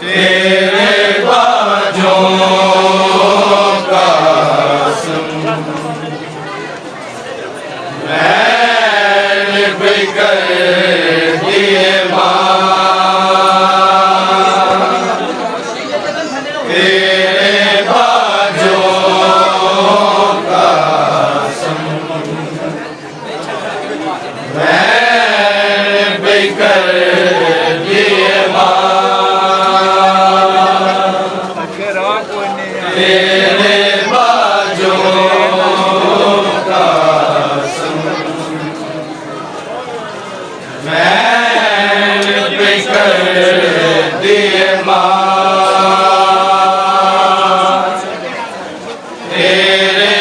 तेरे बाजों का मैंने बिकर दिए तेरे बाजों का मैंने बिकर दिए तेरे बाजों का मैंने बिकर दिए तेरे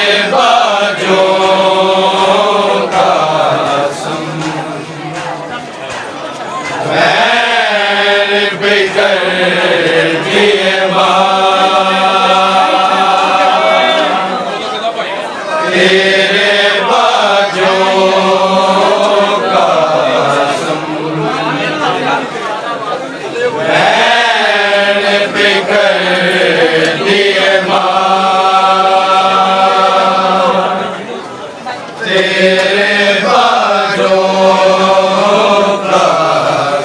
बाजों का मैंने बिकर दिए तेरे बाजों का मैंने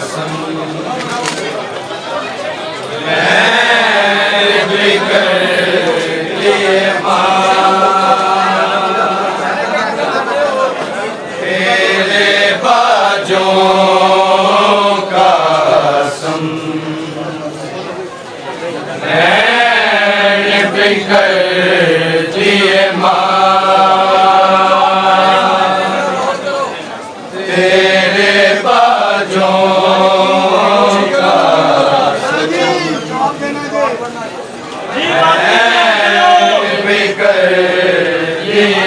बिकर दिए तेरे बाजों का मैंने बिकर दिए तेरे बाजों का मैंने बिकर दिए तेरे बाजों का मैंने बिकर दिए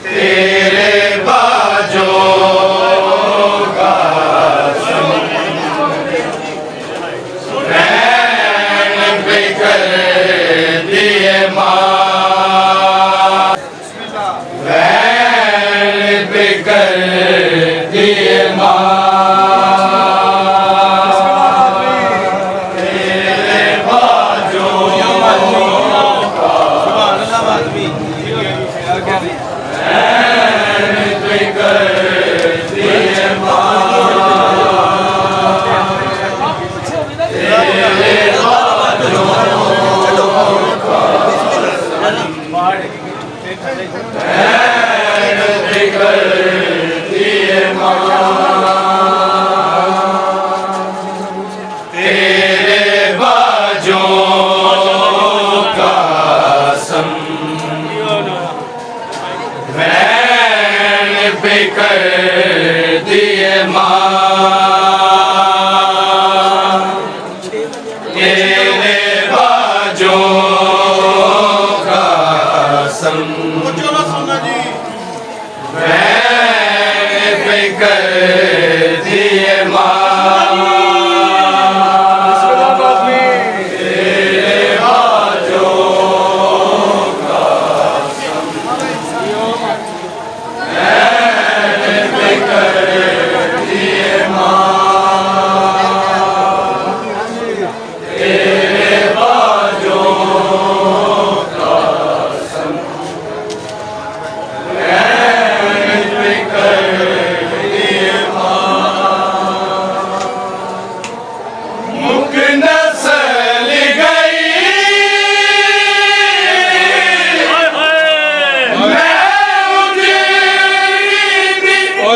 तेरे बाजों का मैंने बिकर दिए मैंने बिकर दिए तेरे बाजों का मैंने बिकर दिए तेरे बाजों का मैंने बिकर दिए तेरे बाजों का मैंने बिकर दिए तेरे बाजों का मैंने बिकर दिए तेरे बाजों का मैंने बिकर दिए तेरे बाजों का मैंने बिकर दिए मुख नस्ल गई मैं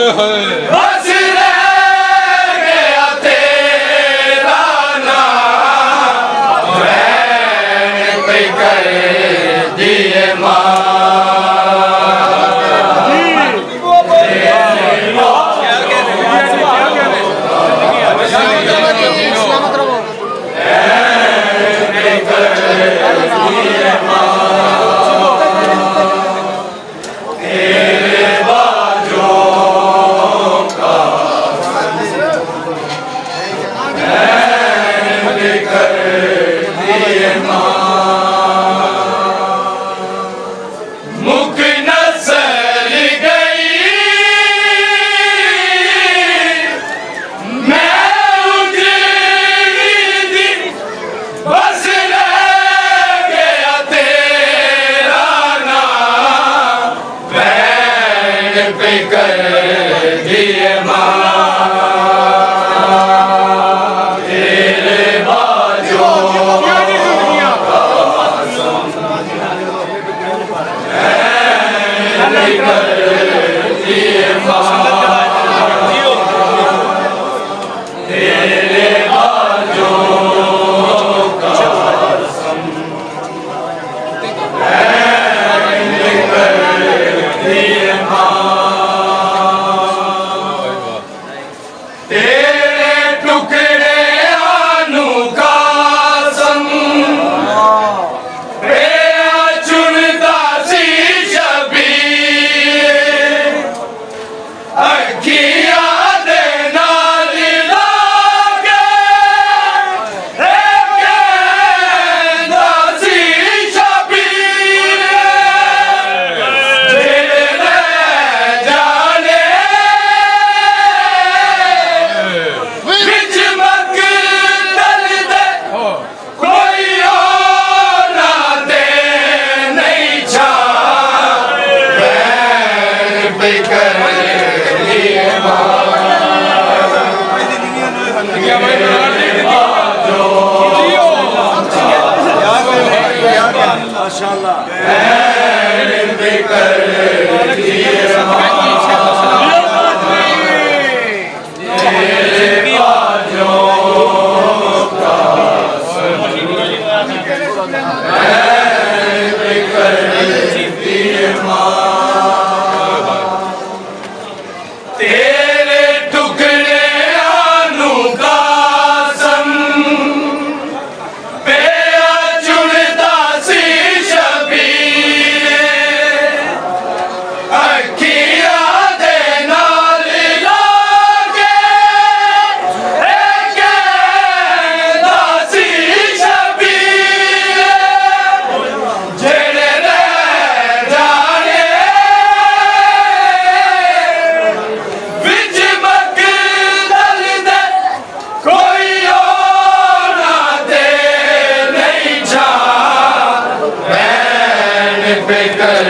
उजड़ी बस रह गया तेरा नाम मैंने बिकर दिए तेरे बाजों का मैंने बिकर दिए बिकर तेरे टुकड़े आनू कासम पिया चुनदा सी शबीर अखियां दे नाल लागे कहंदा सी शबीर जेड़े रह जाने विच मकदल दे कोई ना दे नहीं जा बैन पे कर